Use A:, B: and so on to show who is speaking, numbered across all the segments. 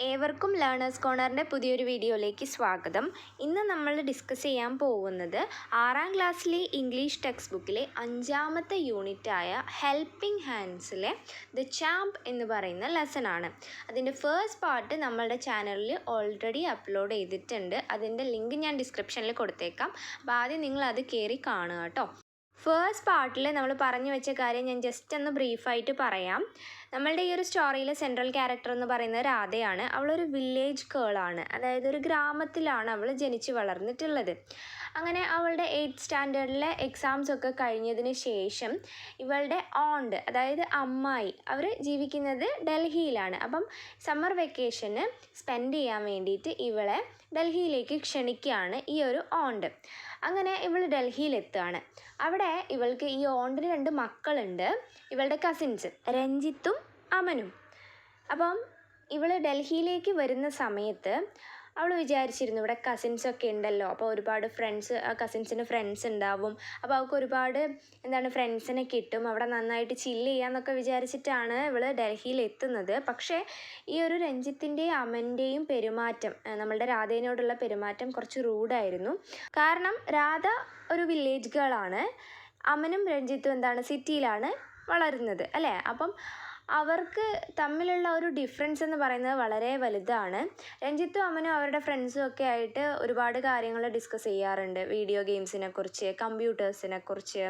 A: ഏവർക്കും ലേണേഴ്സ് കോർണറിൻ്റെ പുതിയൊരു വീഡിയോയിലേക്ക് സ്വാഗതം. ഇന്ന് നമ്മൾ ഡിസ്കസ് ചെയ്യാൻ പോകുന്നത് 6ാം ക്ലാസ്സിലെ ഇംഗ്ലീഷ് ടെക്സ്റ്റ് ബുക്കിലെ 5ാമത്തെ യൂണിറ്റായ ഹെൽപ്പിംഗ് ഹാൻഡ്സിലെ ദ ചാമ്പ് എന്ന് പറയുന്ന ലെസണാണ്. അതിൻ്റെ ഫസ്റ്റ് പാർട്ട് നമ്മളുടെ ചാനലിൽ ഓൾറെഡി അപ്ലോഡ് ചെയ്തിട്ടുണ്ട്. അതിൻ്റെ ലിങ്ക് ഞാൻ ഡിസ്ക്രിപ്ഷനിൽ കൊടുത്തേക്കാം. അപ്പോൾ ആദ്യം നിങ്ങളത് കയറി കാണുക കേട്ടോ. ഫസ്റ്റ് പാർട്ടിൽ നമ്മൾ പറഞ്ഞു വെച്ച കാര്യം ഞാൻ ജസ്റ്റ് ഒന്ന് ബ്രീഫായിട്ട് പറയാം. നമ്മളുടെ ഈ ഒരു സ്റ്റോറിയിലെ സെൻട്രൽ ക്യാരക്ടർ എന്ന് പറയുന്നത് രാധയാണ്. അവളൊരു വില്ലേജ് ഗേളാണ്, അതായത് ഒരു ഗ്രാമത്തിലാണ് അവൾ ജനിച്ച് വളർന്നിട്ടുള്ളത്. അങ്ങനെ അവളുടെ 8th സ്റ്റാൻഡേർഡിലെ എക്സാംസ് ഒക്കെ കഴിഞ്ഞതിന് ശേഷം ഇവളുടെ ഓണ്ട്, അതായത് അമ്മായി, അവർ ജീവിക്കുന്നത് ഡൽഹിയിലാണ്. അപ്പം സമ്മർ വെക്കേഷന് സ്പെൻഡ് ചെയ്യാൻ വേണ്ടിയിട്ട് ഇവളെ ഡൽഹിയിലേക്ക് ക്ഷണിക്കുകയാണ് ഈ ഒരു ഓണ്ട്. അങ്ങനെ ഇവൾ ഡൽഹിയിലെത്തുകയാണ്. അവിടെ ഇവൾക്ക് ഈ ഓണ്ടിന് 2 മക്കളുണ്ട്, ഇവളുടെ കസിൻസ് രഞ്ജിത്തും അമനും. അപ്പം ഇവൾ ഡൽഹിയിലേക്ക് വരുന്ന സമയത്ത് അവൾ വിചാരിച്ചിരുന്നു ഇവിടെ കസിൻസൊക്കെ ഉണ്ടല്ലോ, അപ്പോൾ ഒരുപാട് കസിൻസിന് ഫ്രണ്ട്സ് ഉണ്ടാവും, അപ്പോൾ അവൾക്ക് ഒരുപാട് ഫ്രണ്ട്സിനെ കിട്ടും, അവിടെ നന്നായിട്ട് ചില്ല് ചെയ്യാമെന്നൊക്കെ വിചാരിച്ചിട്ടാണ് ഇവൾ ഡൽഹിയിൽ എത്തുന്നത്. പക്ഷേ ഈ ഒരു രഞ്ജിത്തിൻ്റെയും അമൻ്റെയും പെരുമാറ്റം, നമ്മളുടെ രാധേനോടുള്ള പെരുമാറ്റം കുറച്ച് റൂഡായിരുന്നു. കാരണം രാധ ഒരു വില്ലേജ് ഗേളാണ്, അമനും രഞ്ജിത്തും സിറ്റിയിലാണ് വളരുന്നത് അല്ലേ. അപ്പം അവർക്ക് തമ്മിലുള്ള ഒരു ഡിഫറൻസ് എന്ന് പറയുന്നത് വളരെ വലുതാണ്. രഞ്ജിത്തും അമനും അവരുടെ ഫ്രണ്ട്സും ഒക്കെ ആയിട്ട് ഒരുപാട് കാര്യങ്ങൾ ഡിസ്കസ് ചെയ്യാറുണ്ട്, വീഡിയോ ഗെയിംസിനെ കുറിച്ച്, കമ്പ്യൂട്ടേഴ്സിനെ കുറിച്ച്,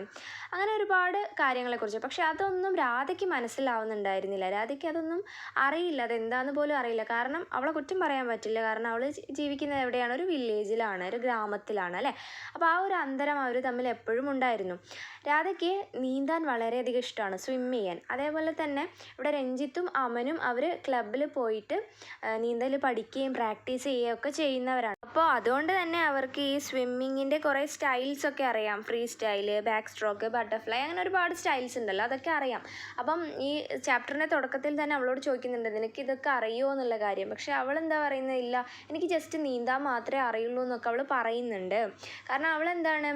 A: അങ്ങനെ ഒരുപാട് കാര്യങ്ങളെക്കുറിച്ച്. പക്ഷെ അതൊന്നും രാധയ്ക്ക് മനസ്സിലാവുന്നുണ്ടായിരുന്നില്ല. രാധയ്ക്ക് അതൊന്നും അറിയില്ല, അതെന്താണെന്ന് പോലും അറിയില്ല. കാരണം അവളെ കുറ്റം പറയാൻ പറ്റില്ല, കാരണം അവൾ ജീവിക്കുന്നത് എവിടെയാണ്, ഒരു വില്ലേജിലാണ്, ഒരു ഗ്രാമത്തിലാണ് അല്ലേ. അപ്പോൾ ആ ഒരു അന്തരം അവർ തമ്മിൽ എപ്പോഴും ഉണ്ടായിരുന്നു. രാധയ്ക്ക് നീന്താൻ വളരെയധികം ഇഷ്ടമാണ്, സ്വിം ചെയ്യാൻ. അതേപോലെ തന്നെ ഇവിടെ രഞ്ജിത്തും അമനും അവർ ക്ലബ്ബിൽ പോയിട്ട് നീന്തൽ പഠിക്കുകയും പ്രാക്ടീസ് ചെയ്യുകയും ഒക്കെ ചെയ്യുന്നവരാണ്. അപ്പോൾ അതുകൊണ്ട് തന്നെ അവർക്ക് ഈ സ്വിമ്മിങ്ങിൻ്റെ കുറേ സ്റ്റൈൽസൊക്കെ അറിയാം. Free style, back stroke, butterfly, അങ്ങനെ ഒരുപാട് സ്റ്റൈൽസ് ഉണ്ടല്ലോ, അതൊക്കെ അറിയാം. അപ്പം ഈ ചാപ്റ്ററിൻ്റെ തുടക്കത്തിൽ തന്നെ അവളോട് ചോദിക്കുന്നുണ്ട്, നിനക്ക് ഇതൊക്കെ അറിയുമോ എന്നുള്ള കാര്യം. പക്ഷേ അവളെന്താ പറയുന്നത്, ഇല്ല എനിക്ക് ജസ്റ്റ് നീന്താൻ മാത്രമേ അറിയുള്ളൂ എന്നൊക്കെ അവൾ പറയുന്നുണ്ട്. കാരണം അവളെന്താണ്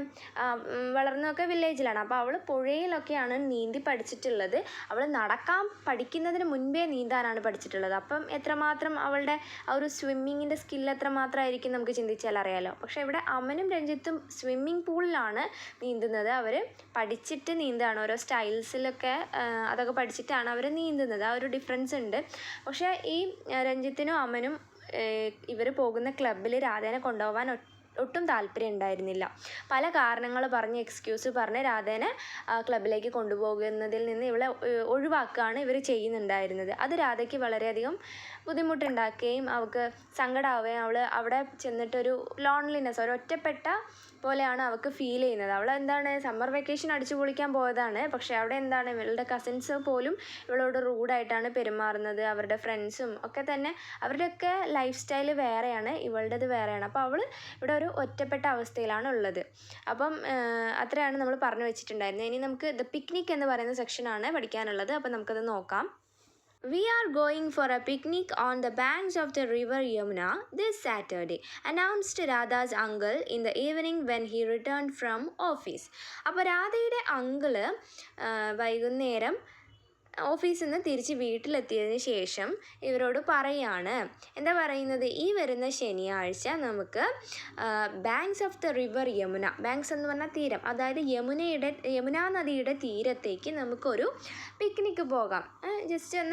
A: വളർന്നതൊക്കെ വില്ലേജിലാണ്. അപ്പോൾ അവൾ പുഴയിലൊക്കെയാണ് നീന്തി പഠിച്ചിട്ടുള്ളത്. അവൾ നടക്കാൻ പഠിക്കുന്നതിന് മുൻപേ നീന്താനാണ് പഠിച്ചിട്ടുള്ളത്. അപ്പം എത്രമാത്രം അവളുടെ ആ ഒരു സ്വിമ്മിങ്ങിൻ്റെ സ്കിൽ എത്രമാത്രമായിരിക്കും നമുക്ക് ചിന്തിച്ചാൽ അറിയാലോ. പക്ഷേ ഇവിടെ അമനും രഞ്ജിത്തും സ്വിമ്മിങ് പൂളിലാണ് നീന്തുന്നത്. അവർ പഠിച്ചിട്ട് നീന്തുകയാണ്, ഓരോ സ്റ്റൈൽസിലൊക്കെ അതൊക്കെ പഠിച്ചിട്ടാണ് അവർ നീന്തുന്നത്. ആ ഒരു ഡിഫറൻസ് ഉണ്ട്. പക്ഷേ ഈ രഞ്ജിത്തിനും അമനും ഇവർ പോകുന്ന ക്ലബ്ബിൽ രാധേനെ കൊണ്ടുപോകാൻ ഒട്ടും താല്പര്യം ഉണ്ടായിരുന്നില്ല. പല കാരണങ്ങൾ പറഞ്ഞ്, എക്സ്ക്യൂസ് പറഞ്ഞ് രാധേനെ ക്ലബ്ബിലേക്ക് കൊണ്ടുപോകുന്നതിൽ നിന്ന് ഇവളെ ഒഴിവാക്കുകയാണ് ഇവർ ചെയ്യുന്നുണ്ടായിരുന്നത്. അത് രാധയ്ക്ക് വളരെയധികം ബുദ്ധിമുട്ടുണ്ടാക്കുകയും അവൾക്ക് സങ്കടമാവുകയും അവൾ അവിടെ ചെന്നിട്ടൊരു ലോൺലിനെസ്, ഒരു ഒറ്റപ്പെട്ട പോലെയാണ് അവൾക്ക് ഫീൽ ചെയ്യുന്നത്. അവൾ സമ്മർ വെക്കേഷൻ അടിച്ചു പൊളിക്കാൻ പോയതാണ്. പക്ഷേ അവിടെ ഇവളുടെ കസിൻസ് പോലും ഇവളോട് റൂഡായിട്ടാണ് പെരുമാറുന്നത്. അവരുടെ ഫ്രണ്ട്സും ഒക്കെ തന്നെ അവരുടെയൊക്കെ ലൈഫ് സ്റ്റൈൽ വേറെയാണ്, ഇവളുടേത് വേറെയാണ്. അപ്പോൾ അവൾ ഇവിടെ ഒരു ഒറ്റപ്പെട്ട അവസ്ഥയിലാണ് ഉള്ളത്. അപ്പം അത്രയാണ് നമ്മൾ പറഞ്ഞു വെച്ചിട്ടുണ്ടായിരുന്നത്. ഇനി നമുക്ക് ദ പിക്നിക് എന്ന് പറയുന്ന സെക്ഷനാണ് പഠിക്കാനുള്ളത്. അപ്പം നമുക്കത് നോക്കാം. We are going for a picnic on the banks of the river Yamuna this Saturday, announced Radha's uncle in the evening when he returned from office. അപ്പോൾ രാധയുടെ അങ്കിള് വൈകുന്നേരം ഓഫീസിൽ നിന്ന് തിരിച്ച് വീട്ടിലെത്തിയതിന് ശേഷം ഇവരോട് പറയാണ്, എന്താ പറയുന്നത്, ഈ വരുന്ന ശനിയാഴ്ച നമുക്ക് banks of the river Yamuna, banks എന്ന് പറഞ്ഞാൽ തീരം, അതായത് യമുന നദിയുടെ തീരത്തേക്ക് നമുക്കൊരു പിക്നിക്ക് പോകാം, ജസ്റ്റ്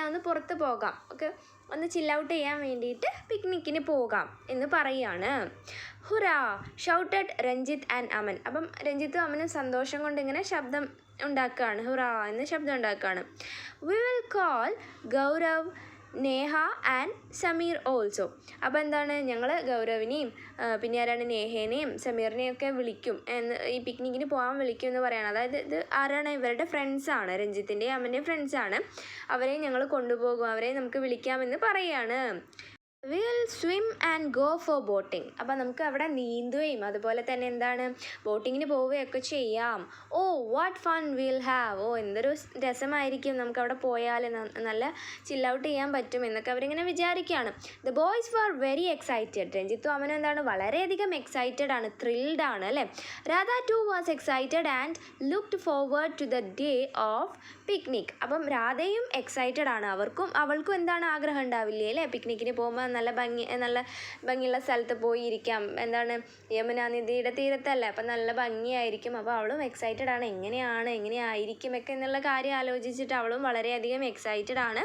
A: ഒന്ന് പുറത്ത് പോകാം, ഒക്കെ ഒന്ന് ചിൽ ഔട്ട് ചെയ്യാൻ വേണ്ടിയിട്ട് പിക്നിക്കിന് പോകാം എന്ന് പറയാണ്. ഹുറാ ഷൗട്ടഡ് രഞ്ജിത്ത് ആൻഡ് അമൻ. അപ്പം രഞ്ജിത്തും അമനും സന്തോഷം കൊണ്ട് ഇങ്ങനെ ശബ്ദം ഉണ്ടാക്കുകയാണ്, ഹുറാ എന്ന് ശബ്ദം ഉണ്ടാക്കുകയാണ്. We will call Gaurav, Neha and Sameer also. അപ്പോൾ ഞങ്ങൾ ഗൗരവിനെയും പിന്നെ ആരാണ് നേഹേനെയും സമീറിനെയും ഒക്കെ വിളിക്കും, ഈ പിക്നിക്കിന് പോകാൻ വിളിക്കും എന്ന് പറയണം. അതായത് ഇത് ആരാണ്, ഇവരുടെ ഫ്രണ്ട്സാണ്, രഞ്ജിത്തിൻ്റെയും അമ്മൻ്റെയും ഫ്രണ്ട്സാണ്. അവരെയും ഞങ്ങൾ കൊണ്ടുപോകും, അവരെ നമുക്ക് വിളിക്കാമെന്ന് പറയുകയാണ്. Will swim and go for boating. അപ്പം നമുക്ക് അവിടെ നീന്തുകയും അതുപോലെ തന്നെ എന്താണ് ബോട്ടിങ്ങിന് പോവുകയൊക്കെ ചെയ്യാം. Oh what fun will have. ഓ എന്തൊരു രസമായിരിക്കും നമുക്ക് അവിടെ പോയാൽ, നല്ല ചിൽ ഔട്ട് ചെയ്യാൻ പറ്റും എന്നൊക്കെ അവരിങ്ങനെ വിചാരിക്കുകയാണ്. The boys were very excited. രഞ്ജിത്തും അവനും എന്താണ് വളരെയധികം എക്സൈറ്റഡ് ആണ്, ത്രിൽഡ് ആണ് അല്ലേ. Radha too was excited and looked forward to the day of picnic. അപ്പം രാധയും എക്സൈറ്റഡ് ആണ്, അവൾക്കും എന്താണ് ആഗ്രഹം ഉണ്ടാവില്ലേ അല്ലേ, പിക്നിക്കിന് പോകുമ്പോൾ നല്ല ഭംഗിയുള്ള സ്ഥലത്ത് പോയി ഇരിക്കാം. എന്താണ് യമുന നദിയുടെ തീരത്തല്ലേ, അപ്പം നല്ല ഭംഗിയായിരിക്കും. അപ്പോൾ അവളും എക്സൈറ്റഡ് ആണ്, എങ്ങനെയായിരിക്കും ഒക്കെ എന്നുള്ള കാര്യം ആലോചിച്ചിട്ട് അവളും വളരെയധികം എക്സൈറ്റഡ് ആണ്.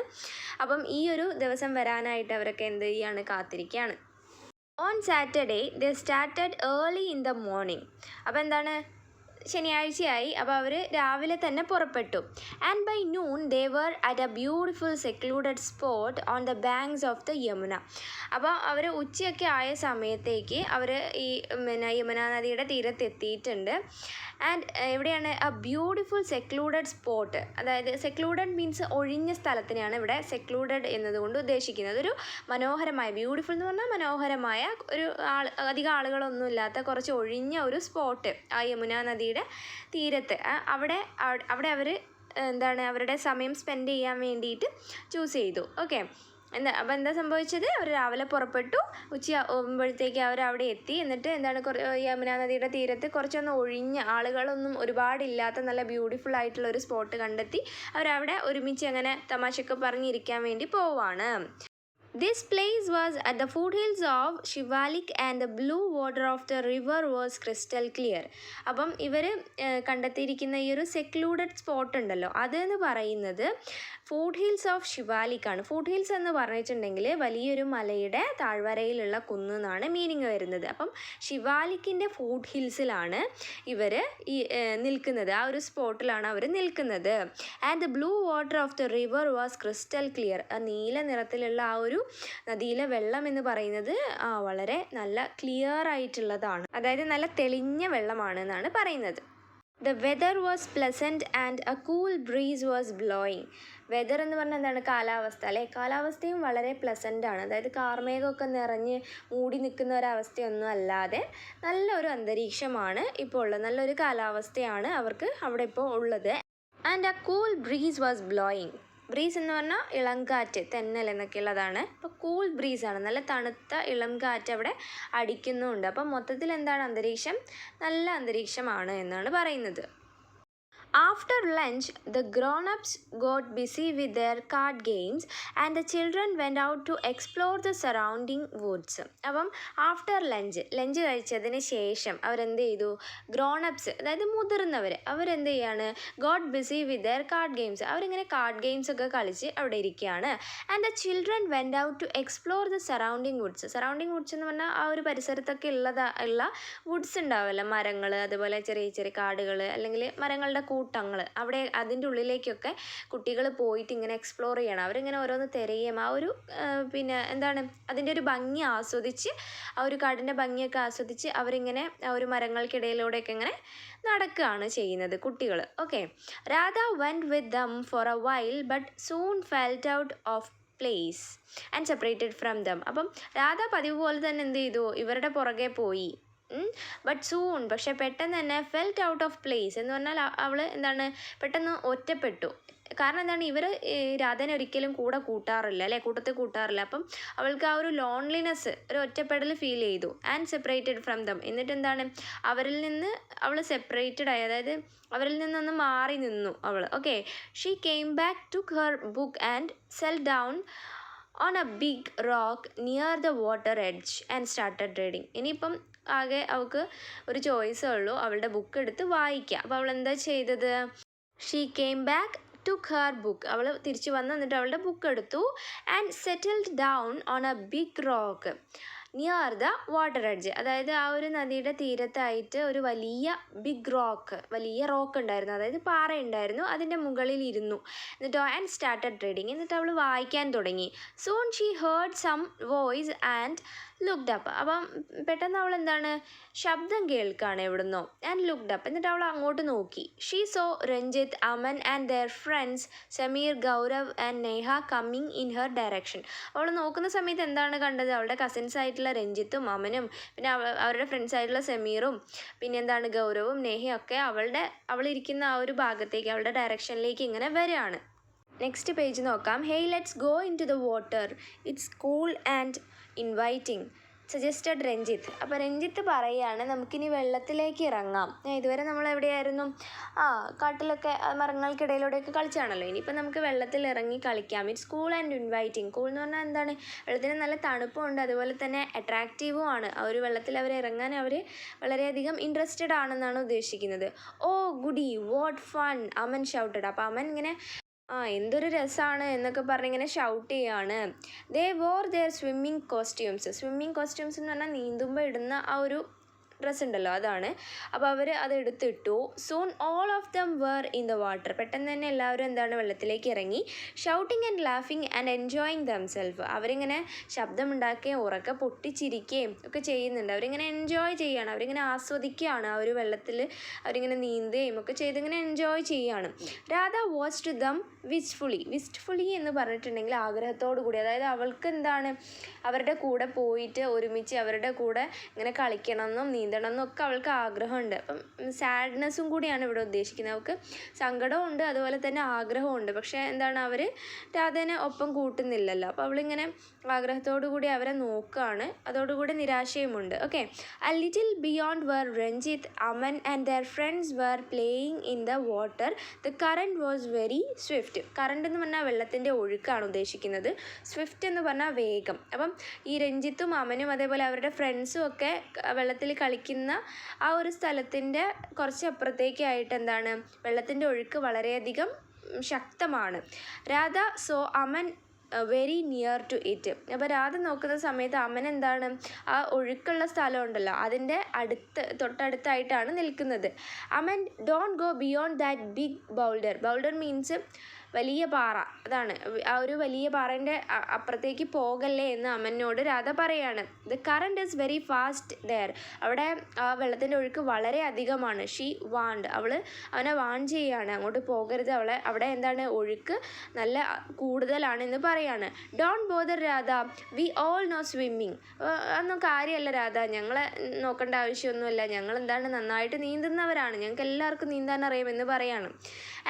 A: അപ്പം ഈ ഒരു ദിവസം വരാനായിട്ട് അവരൊക്കെ എന്ത് ചെയ്യാണ്, കാത്തിരിക്കുകയാണ്. On Saturday they started early in the morning. അപ്പോൾ എന്താണ് ശനിയാഴ്ചയായി, അപ്പോൾ അവർ രാവിലെ തന്നെ പുറപ്പെട്ടു. And by noon they were at a beautiful secluded spot on the banks of the Yamuna. അപ്പോൾ അവർ ഉച്ചയൊക്കെ ആയ സമയത്തേക്ക് അവർ ഈ യമുന നദിയുടെ തീരത്തെത്തിയിട്ടുണ്ട്. ആൻഡ് എവിടെയാണ് എ ബ്യൂട്ടിഫുൾ സെക്ലൂഡഡ് സ്പോട്ട്, അതായത് സെക്ലൂഡഡ് മീൻസ് ഒഴിഞ്ഞ സ്ഥലത്തിനെയാണ് ഇവിടെ സെക്ലൂഡഡ് എന്നതുകൊണ്ട് ഉദ്ദേശിക്കുന്നത്. ഒരു മനോഹരമായ, ബ്യൂട്ടിഫുൾ എന്ന് പറഞ്ഞാൽ മനോഹരമായ ഒരു അധികം ആളുകളൊന്നും ഇല്ലാത്ത കുറച്ച് ഒഴിഞ്ഞ ഒരു സ്പോട്ട് ആ യമുന നദിയുടെ തീരത്ത്. അവിടെ അവർ എന്താണ് അവരുടെ സമയം സ്പെൻഡ് ചെയ്യാൻ വേണ്ടിയിട്ട് ചൂസ് ചെയ്തു. ഓക്കെ, അപ്പോൾ എന്താ സംഭവിച്ചത്, അവർ രാവിലെ പുറപ്പെട്ടു, ഉച്ചയാകുമ്പോഴത്തേക്ക് അവർ അവിടെ എത്തി. എന്നിട്ട് എന്താണ് യമുന നദിയുടെ തീരത്ത് കുറച്ചൊന്ന് ഒഴിഞ്ഞ, ആളുകളൊന്നും ഒരുപാടില്ലാത്ത നല്ല ബ്യൂട്ടിഫുൾ ആയിട്ടുള്ള ഒരു സ്പോട്ട് കണ്ടെത്തി അവരവിടെ ഒരുമിച്ച് അങ്ങനെ തമാശയൊക്കെ പറഞ്ഞിരിക്കാൻ വേണ്ടി പോവാണ്. This place was at the foothills of Shivalik and the blue water of the river was crystal clear. അപ്പം ഇവർ കണ്ടെത്തിയിരിക്കുന്ന ഈ ഒരു സെക്ലൂഡഡ് സ്പോട്ട് ഉണ്ടല്ലോ, അതെന്ന് പറയുന്നത് ഫുഡ് ഹിൽസ് ഓഫ് ഷിവാലിക് ആണ്. ഫുഡ് ഹിൽസ് എന്ന് പറഞ്ഞിട്ടുണ്ടെങ്കിൽ വലിയൊരു മലയുടെ താഴ്വരയിലുള്ള കുന്ന് എന്നാണ് മീനിങ് വരുന്നത്. അപ്പം ഷിവാലിക്കിൻ്റെ ഫുഡ് ഹിൽസിലാണ് ഇവർ ഈ നിൽക്കുന്നത്, ആ ഒരു സ്പോട്ടിലാണ് അവർ നിൽക്കുന്നത്. And the blue water of the river was crystal clear. ആ നീല നിറത്തിലുള്ള ആ ഒരു നദിയിലെ വെള്ളം എന്ന് പറയുന്നത് വളരെ നല്ല ക്ലിയർ ആയിട്ടുള്ളതാണ്, അതായത് നല്ല തെളിഞ്ഞ വെള്ളമാണ് എന്നാണ് പറയുന്നത്. The weather was pleasant and A cool breeze was blowing. Whether എന്ന് പറഞ്ഞാൽ എന്താണ്, കാലാവസ്ഥ അല്ലേ. കാലാവസ്ഥയും വളരെ പ്ലസൻ്റ് ആണ്, അതായത് കാർമേഘമൊക്കെ നിറഞ്ഞ് മൂടി നിൽക്കുന്ന ഒരവസ്ഥയൊന്നും അല്ലാതെ നല്ലൊരു അന്തരീക്ഷമാണ് ഇപ്പോൾ ഉള്ളത്, നല്ലൊരു കാലാവസ്ഥയാണ് അവർക്ക് അവിടെ ഇപ്പോൾ ഉള്ളത്. And A cool breeze was blowing. Breeze എന്ന് പറഞ്ഞാൽ ഇളം കാറ്റ്, തെന്നൽ എന്നൊക്കെ ഉള്ളതാണ്. അപ്പോൾ കൂൾ ബ്രീസാണ്, നല്ല തണുത്ത ഇളം കാറ്റ് അവിടെ അടിക്കുന്നുമുണ്ട്. അപ്പം മൊത്തത്തിൽ എന്താണ് അന്തരീക്ഷം, നല്ല അന്തരീക്ഷമാണ് എന്നാണ് പറയുന്നത്. After lunch, the grown-ups got busy with their card games and the children went out to explore the surrounding woods. അപ്പം ആഫ്റ്റർ ലഞ്ച് കഴിച്ചതിന് ശേഷം അവരെന്ത് ചെയ്തു, ഗ്രോണപ്സ് അതായത് മുതിർന്നവർ അവരെന്ത് ചെയ്യാണ്, got busy with their card games. അവരിങ്ങനെ കാർഡ് ഗെയിംസ് ഒക്കെ കളിച്ച് അവിടെ ഇരിക്കുകയാണ്. And the children went out to explore the surrounding woods. Surrounding woods എന്ന് പറഞ്ഞാൽ ആ ഒരു പരിസരത്തൊക്കെ ഉള്ള വുഡ്സ് ഉണ്ടാവുമല്ലോ, മരങ്ങൾ, അതുപോലെ ചെറിയ ചെറിയ കാടുകൾ അല്ലെങ്കിൽ മരങ്ങളുടെ കൂട്ടങ്ങൾ, അവിടെ അതിൻ്റെ ഉള്ളിലേക്കൊക്കെ കുട്ടികൾ പോയിട്ട് ഇങ്ങനെ എക്സ്പ്ലോർ ചെയ്യണം. അവരിങ്ങനെ ഓരോന്ന് തിരയും, ആ ഒരു പിന്നെ എന്താണ് അതിൻ്റെ ഒരു ഭംഗി ആസ്വദിച്ച്, ആ ഒരു കാടിൻ്റെ ഭംഗിയൊക്കെ ആസ്വദിച്ച് അവരിങ്ങനെ ആ ഒരു മരങ്ങൾക്കിടയിലൂടെയൊക്കെ ഇങ്ങനെ നടക്കുകയാണ് ചെയ്യുന്നത് കുട്ടികൾ. Okay, Radha went with them for a while but soon felt out of place and separated from them. അപ്പം രാധ പതിവ് പോലെ തന്നെ എന്ത് ചെയ്തു, ഇവരുടെ പുറകെ പോയി. ബട്ട് സൂൺ, പക്ഷെ പെട്ടെന്ന് തന്നെ ഫെൽറ്റ് ഔട്ട് ഓഫ് പ്ലേസ് എന്ന് പറഞ്ഞാൽ അവൾ എന്താണ് പെട്ടെന്ന് ഒറ്റപ്പെട്ടു. കാരണം എന്താണ്, ഇവർ രാധനെ ഒരിക്കലും കൂട്ടാറില്ല അല്ലേ, കൂട്ടത്തിൽ കൂട്ടാറില്ല. അപ്പം അവൾക്ക് ആ ഒരു ലോൺലിനെസ്, ഒരു ഒറ്റപ്പെടൽ ഫീൽ ചെയ്തു. ആൻഡ് സെപ്പറേറ്റഡ് ഫ്രം ദം, എന്നിട്ട് എന്താണ് അവരിൽ നിന്ന് അവൾ സെപ്പറേറ്റഡ് ആയി, അതായത് അവരിൽ നിന്നൊന്ന് മാറി നിന്നു അവൾ. Okay, she came back to her book and settled down on a big rock near the water edge and started reading. ഇനിയിപ്പം ആകെ അവൾക്ക് ഒരു ചോയ്സേ ഉള്ളൂ, അവളുടെ ബുക്ക് എടുത്ത് വായിക്കുക. അപ്പോൾ അവൾ എന്താ ചെയ്തത്, she came back to her book, അവൾ തിരിച്ചു വന്ന് എന്നിട്ട് അവളുടെ ബുക്ക് എടുത്തു. And settled down on a big rock near the water edge. അതായത് ആ ഒരു നദിയുടെ തീരത്തായിട്ട് ഒരു വലിയ വലിയ റോക്ക് ഉണ്ടായിരുന്നു, അതായത് പാറ ഉണ്ടായിരുന്നു. അതിൻ്റെ മുകളിൽ ഇരുന്നു. എന്നിട്ടോ ആൻഡ് സ്റ്റാർട്ടഡ് റീഡിങ്. എന്നിട്ട് അവൾ വായിക്കാൻ തുടങ്ങി. Soon she heard some voice and looked up. അപ്പം പെട്ടെന്ന് അവൾ എന്താണ്, ശബ്ദം കേൾക്കുകയാണ് എവിടുന്നോ. And looked up. എന്നിട്ട് അവൾ അങ്ങോട്ട് നോക്കി. She saw Ranjith, Aman and their friends Sameer, Gaurav and Neha coming in her direction. അവൾ നോക്കുന്ന സമയത്ത് എന്താണ് കണ്ടത്, അവളുടെ കസിൻസ് ആയിട്ടുള്ള രഞ്ജിത്തും അമനും പിന്നെ അവരുടെ ഫ്രണ്ട്സ് ആയിട്ടുള്ള സമീറും പിന്നെ എന്താണ് ഗൗരവും നേഹയും ഒക്കെ അവളിരിക്കുന്ന ആ ഒരു ഭാഗത്തേക്ക്, അവളുടെ ഡയറക്ഷനിലേക്ക് ഇങ്ങനെ വരികയാണ്. നെക്സ്റ്റ് പേജ് നോക്കാം. Hey let's go in to the water, it's cool and inviting suggested Ranjith. അപ്പോൾ രഞ്ജിത്ത് പറയുകയാണ് നമുക്കിനി വെള്ളത്തിലേക്ക് ഇറങ്ങാം. ഇതുവരെ നമ്മൾ എവിടെയായിരുന്നു, കാട്ടിലൊക്കെ മരങ്ങൾക്കിടയിലൂടെയൊക്കെ കളിച്ചാണല്ലോ. ഇനിയിപ്പോൾ നമുക്ക് വെള്ളത്തിൽ ഇറങ്ങി കളിക്കാം. It's cool and inviting. Cool എന്ന് പറഞ്ഞാൽ എന്താണ്, വെള്ളത്തിന് നല്ല തണുപ്പുണ്ട്, അതുപോലെ തന്നെ അട്രാക്റ്റീവും ആണ്. ആ ഒരു വെള്ളത്തിൽ അവർ ഇറങ്ങാൻ അവർ വളരെയധികം ഇൻട്രസ്റ്റഡ് ആണെന്നാണ് ഉദ്ദേശിക്കുന്നത്. Oh goody, what fun, Aman shouted. അപ്പോൾ അമൻ ഇങ്ങനെ എന്തൊരു രസമാണ് എന്നൊക്കെ പറഞ്ഞിങ്ങനെ ഷൗട്ട് ചെയ്യാണ്. They wore their swimming costumes. Swimming costumes എന്ന് പറഞ്ഞാൽ നീന്തുമ്പോൾ ഇടുന്ന ആ ഒരു ഡ്രസ്സ് ഉണ്ടല്ലോ, അതാണ്. അപ്പോൾ അവർ അത് എടുത്തിട്ടു. Soon all of them were in the water. പെട്ടെന്ന് തന്നെ എല്ലാവരും എന്താണ് വെള്ളത്തിലേക്ക് ഇറങ്ങി. ഷൗട്ടിങ് ആൻഡ് ലാഫിങ് ആൻഡ് എൻജോയിങ് ദംസെൽഫ്. അവരിങ്ങനെ ശബ്ദമുണ്ടാക്കുകയും ഉറക്കെ പൊട്ടിച്ചിരിക്കുകയും ഒക്കെ ചെയ്യുന്നുണ്ട്. അവരിങ്ങനെ എൻജോയ് ചെയ്യുകയാണ്, അവരിങ്ങനെ ആസ്വദിക്കുകയാണ്. ആ ഒരു വെള്ളത്തിൽ അവരിങ്ങനെ നീന്തുകയും ഒക്കെ ചെയ്തിങ്ങനെ എൻജോയ് ചെയ്യുകയാണ്. രാധ വാച്ച്ഡ് ദം വിസ്റ്റ്ഫുള്ളി എന്ന് പറഞ്ഞിട്ടുണ്ടെങ്കിൽ ആഗ്രഹത്തോടു കൂടി. അതായത് അവൾക്ക് എന്താണ്, അവരുടെ കൂടെ പോയിട്ട് ഒരുമിച്ച് അവരുടെ കൂടെ ഇങ്ങനെ കളിക്കണമെന്നും നീന്തണം എന്നൊക്കെ അവൾക്ക് ആഗ്രഹമുണ്ട്. അപ്പം സാഡ്നെസ്സും കൂടിയാണ് ഇവിടെ ഉദ്ദേശിക്കുന്നത്. അവൾക്ക് സങ്കടമുണ്ട്, അതുപോലെ തന്നെ ആഗ്രഹമുണ്ട്. പക്ഷേ എന്താണ്, അവർ രാധേനെ ഒപ്പം കൂട്ടുന്നില്ലല്ലോ. അപ്പോൾ അവളിങ്ങനെ ആഗ്രഹത്തോടു കൂടി അവരെ നോക്കുകയാണ്. അതോടുകൂടി നിരാശയുമുണ്ട്. Okay. A little beyond where Ranjit, Aman and their friends were playing in the water, the current was very swift. Current എന്ന് പറഞ്ഞാൽ വെള്ളത്തിൻ്റെ ഒഴുക്കാണ് ഉദ്ദേശിക്കുന്നത്. സ്വിഫ്റ്റ് എന്ന് പറഞ്ഞാൽ വേഗം. അപ്പം ഈ രഞ്ജിത്തും അമനും അതേപോലെ അവരുടെ ഫ്രണ്ട്സും ഒക്കെ വെള്ളത്തിൽ കളിക്കുന്ന ആ ഒരു സ്ഥലത്തിൻ്റെ കുറച്ച് അപ്പുറത്തേക്കായിട്ട് എന്താണ്, വെള്ളത്തിൻ്റെ ഒഴുക്ക് വളരെയധികം ശക്തമാണ്. Radha saw Aman very near to it. അപ്പോൾ രാധ നോക്കുന്ന സമയത്ത് അമൻ എന്താണ്, ആ ഒഴുക്കുള്ള സ്ഥലം ഉണ്ടല്ലോ അതിൻ്റെ തൊട്ടടുത്തായിട്ടാണ് നിൽക്കുന്നത്. Aman don't go beyond that big boulder means വലിയ പാറ, അതാണ്. ആ ഒരു വലിയ പാറേൻ്റെ അപ്പുറത്തേക്ക് പോകല്ലേ എന്ന് അമനോട് രാധ പറയാണ്. The current is very fast there. അവിടെ ആ വെള്ളത്തിൻ്റെ ഒഴുക്ക് വളരെ അധികമാണ്. ഷീ വാണ്ട്, അവനെ വാൺ ചെയ്യാണ്, അങ്ങോട്ട് പോകരുത്, അവിടെ എന്താണ് ഒഴുക്ക് നല്ല കൂടുതലാണെന്ന് പറയാണ്. Don't bother Radha, we all no swimming. അതൊന്നും കാര്യമല്ല രാധ, ഞങ്ങളെ നോക്കേണ്ട ആവശ്യമൊന്നുമില്ല, ഞങ്ങൾ എന്താണ് നന്നായിട്ട് നീന്തുന്നവരാണ്, ഞങ്ങൾക്ക് എല്ലാവർക്കും നീന്താൻ അറിയാമെന്ന് പറയാണ്.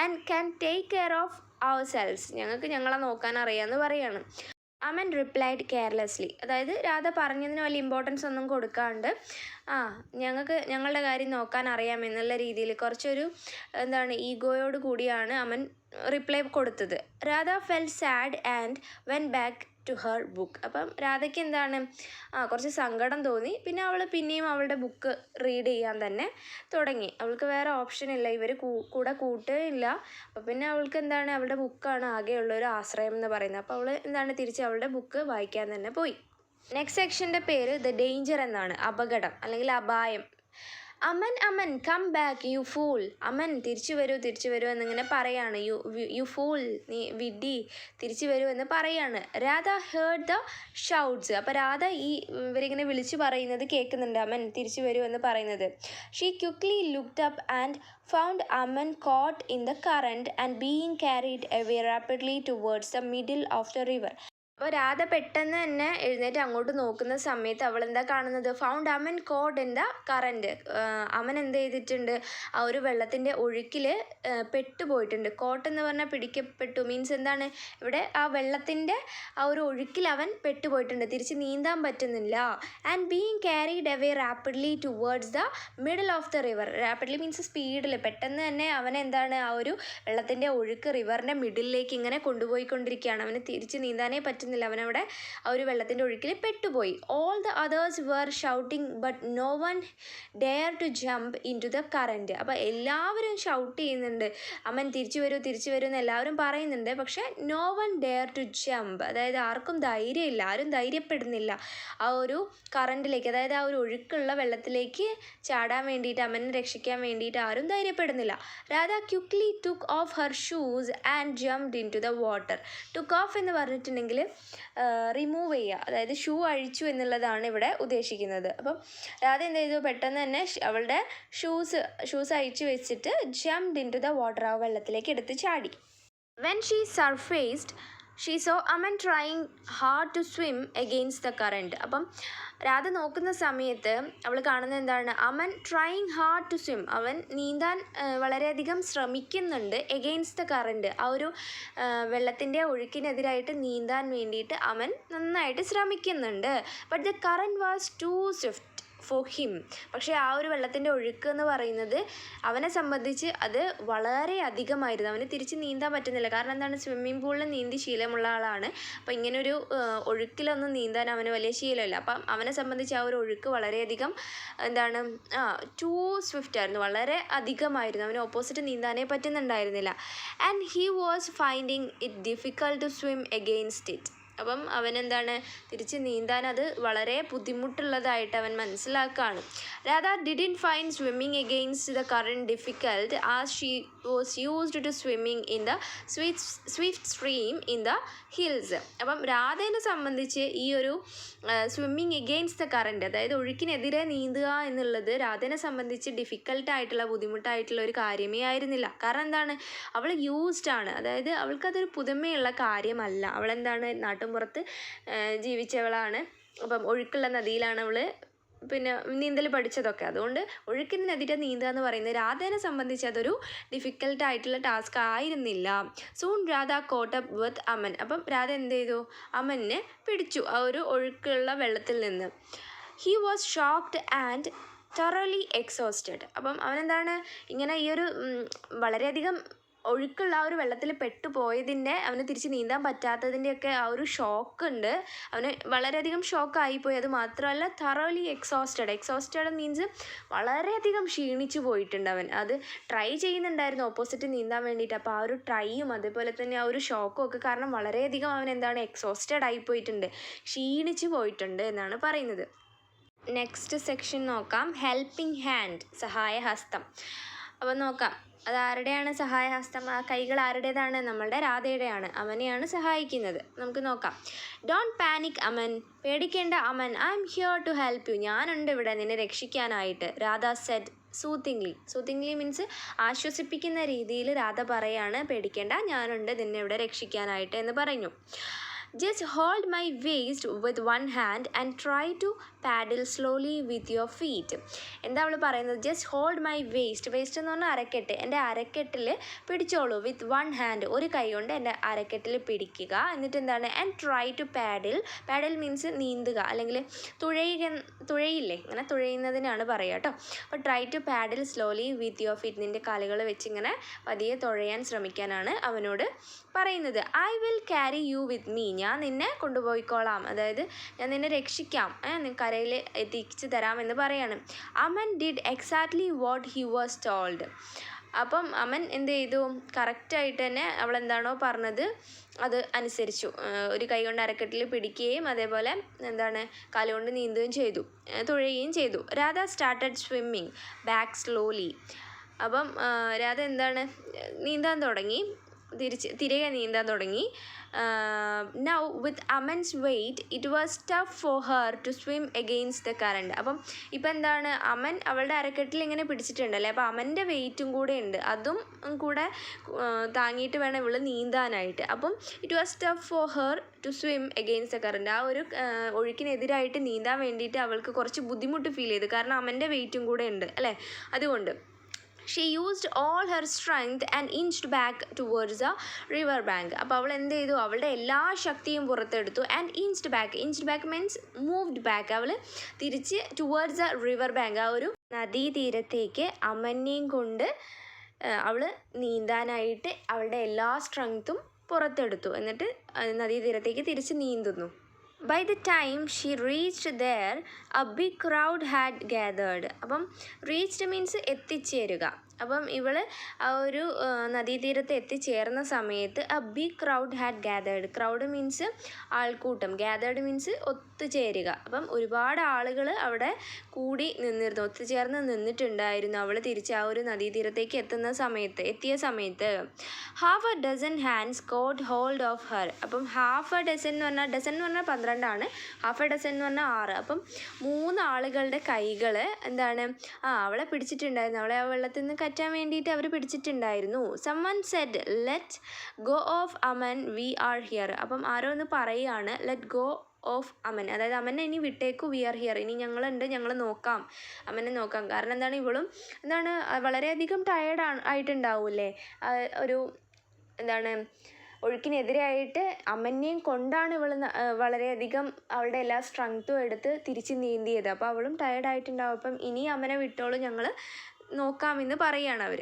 A: And can take care of ourselves. ഞങ്ങൾക്ക് ഞങ്ങളെ നോക്കാൻ അറിയാമെന്ന് പറയാണ്. Aman replied carelessly. അതായത് രാധ പറഞ്ഞതിന് വലിയ ഇമ്പോർട്ടൻസ് ഒന്നും കൊടുക്കാണ്ട് ഞങ്ങൾക്ക് ഞങ്ങളുടെ കാര്യം നോക്കാൻ അറിയാമെന്നുള്ള രീതിയിൽ കുറച്ചൊരു എന്താണ് ഈഗോയോട് കൂടിയാണ് അമൻ റിപ്ലൈ കൊടുത്തത്. Radha felt sad and went back to her book. അപ്പം രാധയ്ക്ക് എന്താണ്, കുറച്ച് സങ്കടം തോന്നി. പിന്നെ അവൾ പിന്നെയും അവളുടെ ബുക്ക് റീഡ് ചെയ്യാൻ തന്നെ തുടങ്ങി. അവൾക്ക് വേറെ ഓപ്ഷൻ ഇല്ല, ഇവർ കൂടെ കൂട്ടുകയില്ല. അപ്പോൾ പിന്നെ അവൾക്ക് എന്താണ്, അവളുടെ ബുക്കാണ് ആകെയുള്ള ഒരു ആശ്രയം എന്ന് പറയുന്നത്. അപ്പോൾ അവൾ എന്താണ് തിരിച്ച് അവളുടെ ബുക്ക് വായിക്കാൻ തന്നെ പോയി. നെക്സ്റ്റ് സെക്ഷൻ്റെ പേര് ദ ഡേഞ്ചർ എന്നാണ്, അപകടം അല്ലെങ്കിൽ അപായം. Aman come back you fool. Aman തിരിച്ചു വരൂ എന്നിങ്ങനെ പറയാണ്. യു ഫൂൾ, നീ വിഡ്ഢി, തിരിച്ചു വരൂ എന്ന് പറയാണ്. Radha heard the shouts. അപ്പോൾ രാധ ഇവരിങ്ങനെ വിളിച്ചു പറയുന്നത് കേൾക്കുന്നുണ്ട്, അമൻ തിരിച്ചു വരൂ എന്ന് പറയുന്നത്. She quickly looked up and found Aman caught in the current and being carried away rapidly towards the middle of the river. അപ്പോൾ രാധ പെട്ടെന്ന് തന്നെ എഴുന്നേറ്റ് അങ്ങോട്ട് നോക്കുന്ന സമയത്ത് അവൾ എന്താ കാണുന്നത്, found Aman code in the current. Aman എന്ത് ചെയ്തിട്ടുണ്ട്, ആ ഒരു വെള്ളത്തിൻ്റെ ഒഴുക്കിൽ പെട്ടുപോയിട്ടുണ്ട്. കോട്ട് എന്ന് പറഞ്ഞാൽ പിടിക്കപ്പെട്ടു, മീൻസ് എന്താണ്, ഇവിടെ ആ വെള്ളത്തിൻ്റെ ആ ഒരു ഒഴുക്കിൽ അവൻ പെട്ടുപോയിട്ടുണ്ട്, തിരിച്ച് നീന്താൻ പറ്റുന്നില്ല. And being carried away rapidly towards the middle of the river. Rapidly means സ്പീഡിൽ, പെട്ടെന്ന് തന്നെ അവൻ എന്താണ്, ആ ഒരു വെള്ളത്തിൻ്റെ ഒഴുക്ക് റിവറിൻ്റെ മിഡിലേക്ക് ഇങ്ങനെ കൊണ്ടുപോയിക്കൊണ്ടിരിക്കുകയാണ്. അവന് തിരിച്ച് നീന്താനേ പറ്റുന്നില്ല. പറ്റുന്നില്ല, അവനവിടെ ആ ഒരു വെള്ളത്തിൻ്റെ ഒഴുക്കിൽ പെട്ടുപോയി. All the others were shouting but no one dare to jump in to the current. അപ്പോൾ എല്ലാവരും ഷൗട്ട് ചെയ്യുന്നുണ്ട്, അമൻ തിരിച്ചു വരൂ എന്ന് എല്ലാവരും പറയുന്നുണ്ട്. പക്ഷേ no one dare to jump, അതായത് ആർക്കും ധൈര്യമില്ല, ആരും ധൈര്യപ്പെടുന്നില്ല ആ ഒരു കറൻറ്റിലേക്ക്, അതായത് ആ ഒരു ഒഴുക്കുള്ള വെള്ളത്തിലേക്ക് ചാടാൻ വേണ്ടിയിട്ട്, അമനെ രക്ഷിക്കാൻ വേണ്ടിയിട്ട് ആരും ധൈര്യപ്പെടുന്നില്ല. Radha quickly took off her shoes and jumped in to the water. Took off എന്ന് പറഞ്ഞിട്ടുണ്ടെങ്കിൽ റിമൂവ് ചെയ്യുക, അതായത് ഷൂ അഴിച്ചു എന്നുള്ളതാണ് ഇവിടെ ഉദ്ദേശിക്കുന്നത്. അപ്പം രാധ എന്ത് ചെയ്തു, പെട്ടെന്ന് തന്നെ അവളുടെ ഷൂസ് അഴിച്ചു വെച്ചിട്ട് jumped in to the water, ആ വെള്ളത്തിലേക്ക് എടുത്ത് ചാടി. When she surfaced she saw Aman trying hard to swim against the current. അപ്പം രാധ നോക്കുന്ന സമയത്ത് അവൾ കാണുന്നത് എന്താണ്, Aman trying hard to swim, അവൻ നീന്താൻ വളരെയധികം ശ്രമിക്കുന്നുണ്ട്. എഗെയിൻസ്റ്റ് ദ കറൻറ്റ്, ആ ഒരു വെള്ളത്തിൻ്റെ ഒഴുക്കിനെതിരായിട്ട് നീന്താൻ വേണ്ടിയിട്ട് അവൻ നന്നായിട്ട് ശ്രമിക്കുന്നുണ്ട്. But the current was too swift for him. പക്ഷേ ആ ഒരു വെള്ളത്തിൻ്റെ ഒഴുക്ക് എന്ന് പറയുന്നത് അവനെ സംബന്ധിച്ച് അത് വളരെ അധികമായിരുന്നു. അവന് തിരിച്ച് നീന്താൻ പറ്റുന്നില്ല. കാരണം എന്താണ്, സ്വിമ്മിംഗ് പൂളിൽ നീന്തി ശീലമുള്ള ആളാണ്. അപ്പോൾ ഇങ്ങനൊരു ഒഴുക്കിലൊന്നും നീന്താൻ അവന് വലിയ ശീലമില്ല. അപ്പം അവനെ സംബന്ധിച്ച് ആ ഒരു ഒഴുക്ക് വളരെയധികം എന്താണ്, ടു സ്വിഫ്റ്റ് ആയിരുന്നു, വളരെ അധികമായിരുന്നു. അവന് ഓപ്പോസിറ്റ് നീന്താനേ പറ്റുന്നുണ്ടായിരുന്നില്ല. And he was finding it difficult to swim against it. അപ്പം അവനെന്താണ്, തിരിച്ച് നീന്താൻ അത് വളരെ ബുദ്ധിമുട്ടുള്ളതായിട്ട് അവൻ മനസ്സിലാക്കുകയാണ്. Radha didn't find swimming against the current difficult as she was used to swimming in the swift stream in the hills. അപ്പം രാധേനെ സംബന്ധിച്ച് ഈ ഒരു സ്വിമ്മിങ് എഗെയിൻസ്റ്റ് ദ കറൻറ്റ്, അതായത് ഒഴുക്കിനെതിരെ നീന്തുക എന്നുള്ളത് രാധേനെ സംബന്ധിച്ച് ഡിഫിക്കൽട്ടായിട്ടുള്ള ബുദ്ധിമുട്ടായിട്ടുള്ള ഒരു കാര്യമേ ആയിരുന്നില്ല. കാരണം എന്താണ്, അവൾ യൂസ്ഡ് ആണ്, അതായത് അവൾക്കതൊരു പുതുമയുള്ള കാര്യമല്ല. അവളെന്താണ്, നാട്ടിൻപുറത്ത് ജീവിച്ചവളാണ്. അപ്പം ഒഴുക്കുള്ള നദിയിലാണ് അവൾ പിന്നെ നീന്തൽ പഠിച്ചതൊക്കെ. അതുകൊണ്ട് ഒഴുക്കിനെതിരെ നീന്തുക എന്ന് പറയുന്നത് രാധേനെ സംബന്ധിച്ച് അതൊരു ഡിഫിക്കൽട്ടായിട്ടുള്ള ടാസ്ക് ആയിരുന്നില്ല. Soon Radha caught up with Aman. അപ്പം രാധ എന്ത് ചെയ്തു, അമനെ പിടിച്ചു ആ ഒരു ഒഴുക്കുള്ള വെള്ളത്തിൽ നിന്ന്. He was shocked and thoroughly exhausted. അപ്പം അവനെന്താണ്, ഇങ്ങനെ ഈ ഒരു വളരെയധികം ഒഴുക്കുള്ള ആ ഒരു വെള്ളത്തിൽ പെട്ടുപോയതിൻ്റെ, അവന് തിരിച്ച് നീന്താൻ പറ്റാത്തതിൻ്റെയൊക്കെ ആ ഒരു ഷോക്ക് ഉണ്ട്. അവന് വളരെയധികം ഷോക്കായിപ്പോയി. അത് മാത്രമല്ല thoroughly എക്സോസ്റ്റഡ് മീൻസ് വളരെയധികം ക്ഷീണിച്ചു പോയിട്ടുണ്ട് അവൻ. അത് ട്രൈ ചെയ്യുന്നുണ്ടായിരുന്നു ഓപ്പോസിറ്റ് നീന്താൻ വേണ്ടിയിട്ട്. അപ്പോൾ ആ ഒരു ട്രൈയും അതേപോലെ തന്നെ ആ ഒരു ഷോക്കും ഒക്കെ കാരണം വളരെയധികം അവൻ എന്താണ്, എക്സോസ്റ്റഡ് ആയിപ്പോയിട്ടുണ്ട്, ക്ഷീണിച്ചു പോയിട്ടുണ്ട് എന്നാണ് പറയുന്നത്. നെക്സ്റ്റ് സെക്ഷൻ നോക്കാം, ഹെൽപ്പിംഗ് ഹാൻഡ്, സഹായഹസ്തം. അപ്പോൾ നോക്കാം, അതാരുടെയാണ് സഹായഹസ്തം, ആ കൈകൾ ആരുടേതാണ്, നമ്മളുടെ രാധയുടെയാണ്. അവനെയാണ് സഹായിക്കുന്നത്. നമുക്ക് നോക്കാം. ഡോണ്ട് പാനിക് അമൻ, പേടിക്കേണ്ട Aman, I am here to help you, ഞാനുണ്ട് ഇവിടെ നിന്നെ രക്ഷിക്കാനായിട്ട്. രാധ സെഡ് സൂത്തിങ്ലി മീൻസ് ആശ്വസിപ്പിക്കുന്ന രീതിയിൽ രാധ പറയാണ്, പേടിക്കേണ്ട, ഞാനുണ്ട് നിന്നെ ഇവിടെ രക്ഷിക്കാനായിട്ട് എന്ന് പറഞ്ഞു. Just hold my waist with one hand and try to paddle slowly with your feet. എന്താ അവൾ പറയുന്നത്, ജസ്റ്റ് ഹോൾഡ് മൈ വേസ്റ്റ് എന്ന് പറഞ്ഞാൽ അരക്കെട്ട്, എൻ്റെ അരക്കെട്ടിൽ പിടിച്ചോളൂ, വിത്ത് വൺ ഹാൻഡ്, ഒരു കൈ കൊണ്ട് എൻ്റെ അരക്കെട്ടിൽ പിടിക്കുക. എന്നിട്ട് എന്താണ്, and try to paddle means നീന്തുക, അല്ലെങ്കിൽ തുഴയില്ലേ, അങ്ങനെ തുഴയുന്നതിനാണ് പറയുക കേട്ടോ. അപ്പോൾ try to paddle slowly with your feet, നിൻ്റെ കാലുകൾ വെച്ച് ഇങ്ങനെ പതിയെ തുഴയാൻ ശ്രമിക്കാനാണ് അവനോട് പറയുന്നത്. I will carry you with me, ഞാൻ നിന്നെ കൊണ്ടുപോയിക്കോളാം, അതായത് ഞാൻ നിന്നെ രക്ഷിക്കാം, കരയിൽ എത്തിച്ചു തരാമെന്ന് പറയാണ്. Aman did exactly what he was told. അപ്പം അമൻ എന്ത് ചെയ്തു, കറക്റ്റായിട്ട് തന്നെ അവൾ എന്താണോ പറഞ്ഞത് അത് അനുസരിച്ചു. ഒരു കൈ കൊണ്ട് അരക്കെട്ടിൽ പിടിക്കുകയും അതേപോലെ എന്താണ് കാലുകൊണ്ട് നീന്തുകയും ചെയ്തു, തുഴയുകയും ചെയ്തു. Radha started swimming back slowly. അപ്പം രാധ എന്താണ് നീന്താൻ തുടങ്ങി, തിരികെ നീന്താൻ തുടങ്ങി. Now with Aman's weight it was tough for her to swim against the current. അപ്പം ഇപ്പം എന്താണ്, അമൻ അവളുടെ അരക്കെട്ടിൽ ഇങ്ങനെ പിടിച്ചിട്ടുണ്ടല്ലേ, അപ്പോൾ അമൻ്റെ വെയ്റ്റും കൂടെ ഉണ്ട്, അതും കൂടെ താങ്ങിയിട്ട് വേണം ഇവൾ നീന്താനായിട്ട്. അപ്പം it was tough for her to swim against the current, ആ ഒരു ഒഴുക്കിനെതിരായിട്ട് നീന്താൻ വേണ്ടിയിട്ട് അവൾക്ക് കുറച്ച് ബുദ്ധിമുട്ട് ഫീൽ ചെയ്തു, കാരണം അമൻ്റെ വെയ്റ്റും കൂടെ ഉണ്ട് അല്ലേ, അതുകൊണ്ട്. She used all her strength and inched back towards the river bank. അപ്പോൾ അവൾ എന്ത് ചെയ്തു, അവളുടെ എല്ലാ ശക്തിയും പുറത്തെടുത്തു. And inched back means moved back. അവൾ തിരിച്ച് towards the river bank, ആ ഒരു നദീതീരത്തേക്ക് അമനെയും കൊണ്ട് അവൾ നീന്താനായിട്ട് അവളുടെ എല്ലാ സ്ട്രെങ്ത്തും പുറത്തെടുത്തു. എന്നിട്ട് നദീതീരത്തേക്ക് തിരിച്ച് നീന്തുന്നു. By the time she reached there, a big crowd had gathered. അപ്പം reached means എത്തിച്ചേരുക. അപ്പം ഇവൾ ആ ഒരു നദീതീരത്ത് എത്തിച്ചേർന്ന സമയത്ത് a big crowd had gathered. Crowd means ആൾക്കൂട്ടം, gathered മീൻസ് ഒത്തുചേരുക. അപ്പം ഒരുപാട് ആളുകൾ അവിടെ കൂടി നിന്നിരുന്നു, ഒത്തുചേർന്ന് നിന്നിട്ടുണ്ടായിരുന്നു അവൾ തിരിച്ച് ആ ഒരു നദീതീരത്തേക്ക് എത്തിയ സമയത്ത്. Half a dozen hands caught hold of her. അപ്പം ഹാഫ് എ ഡസൻ എന്ന് പറഞ്ഞാൽ, ഡസൻ എന്ന് പറഞ്ഞാൽ 12 ഹാഫ് എ ഡസൻ എന്ന് പറഞ്ഞാൽ 6. അപ്പം 3 ആളുകളുടെ കൈകൾ എന്താണ് അവളെ പിടിച്ചിട്ടുണ്ടായിരുന്നു, അവളെ ആ വെള്ളത്തിൽ നിന്ന് കറ്റാൻ വേണ്ടിയിട്ട് അവർ പിടിച്ചിട്ടുണ്ടായിരുന്നു. someone said let go of Aman, we are here. അപ്പം ആരോ ഒന്ന് പറയുകയാണ് let go of Aman, അതായത് അമനെ ഇനി വിട്ടേക്കു, we are here, ഇനി ഞങ്ങളുണ്ട്, ഞങ്ങൾ നോക്കാം, അമനെ നോക്കാം. കാരണം എന്താണ്, ഇവളും വളരെയധികം ടയേർഡ് ആയിട്ടുണ്ടാവൂലേ, ഒരു ഒഴുക്കിനെതിരായിട്ട് അമനെയും കൊണ്ടാണ് ഇവൾ വളരെയധികം അവളുടെ എല്ലാ സ്ട്രെങ്ത്തും എടുത്ത് തിരിച്ച് നീന്തിയത്. അപ്പോൾ അവളും ടയേർഡായിട്ടുണ്ടാവും. അപ്പം ഇനി അമനെ വിട്ടോളൂ, ഞങ്ങൾ നോക്കാമെന്ന് പറയുകയാണ് അവർ.